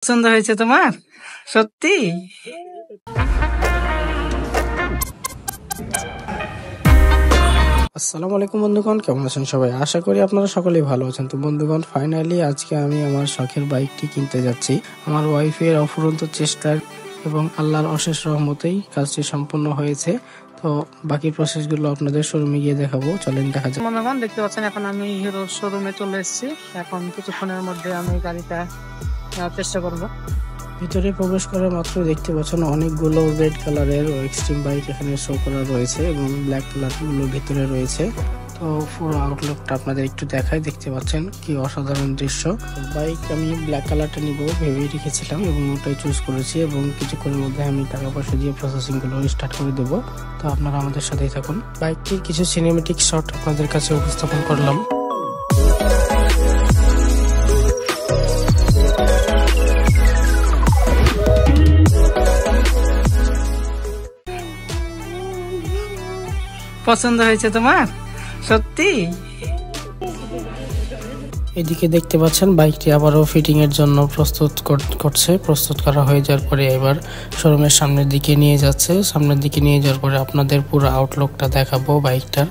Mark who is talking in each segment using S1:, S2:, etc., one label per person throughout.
S1: পছন্দ হয়েছে তোমার? সত্যি? আসসালামু আলাইকুম বন্ধুগণ, কেমন আছেন সবাই? আশা করি আপনারা সকলেই ভালো আছেন। তো বন্ধুগণ, ফাইনালি আজকে আমি আমার শখের বাইকটি কিনতে যাচ্ছি। আমার ওয়াইফের অফুরন্ত চেষ্টার এবং আল্লাহর অশেষ রহমতেই কাজটি সম্পূর্ণ হয়েছে। তো বাকি প্রসেসগুলো আপনাদের শোরুমে গিয়ে দেখাবো, চলেন দেখা যাক। বন্ধুগণ, দেখতে পাচ্ছেন এখন আমি হিরো শোরুমে চলে এসেছি। এখন কিছুক্ষণের মধ্যে আমি গাড়িটা চেষ্টা করব। ভিতরে প্রবেশ করার মাত্র দেখতে পাচ্ছেন অনেকগুলো রেড কালারের এক্সট্রিম বাইক এখানে শো করা রয়েছে এবং ব্ল্যাক কালার গুলো ভিতরে রয়েছে। তো পুরো আউটলুকটা আপনাদের একটু দেখাই, দেখতে পাচ্ছেন কি অসাধারণ দৃশ্য। বাইক আমি ব্ল্যাক কালারটা নিব ভেবেই রেখেছিলাম এবং ওটাই চুজ করেছি এবং কিছুক্ষণের মধ্যে আমি টাকা পয়সা দিয়ে প্রসেসিং গুলো স্টার্ট করে দেবো। তো আপনারা আমাদের সাথেই থাকুন। বাইকটির কিছু সিনেমেটিক শট আপনাদের কাছে উপস্থাপন করলাম। পছন্দ হয়েছে তোমার? সত্যি? এদিকে দেখতে পাচ্ছেন বাইকটি আবারও ফিটিং এর জন্য প্রস্তুত করা হয়ে যাওয়ার পরে এবার শোরুমের সামনের দিকে নিয়ে যাচ্ছে। সামনের দিকে নিয়ে যাওয়ার পরে আপনাদের পুরো আউটলুকটা দেখাবো বাইকটার।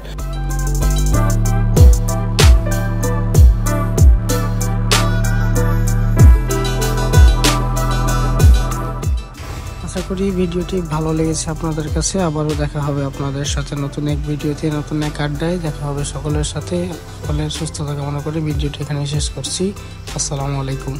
S1: আশা করি ভিডিওটি ভালো লেগেছে আপনাদের কাছে। আবারও দেখা হবে আপনাদের সাথে নতুন এক ভিডিওতে, নতুন এক আড্ডায় দেখা হবে সকলের সাথে। সকলের সুস্থতা কামনা করে ভিডিওটি এখানে শেষ করছি। আসসালামু আলাইকুম।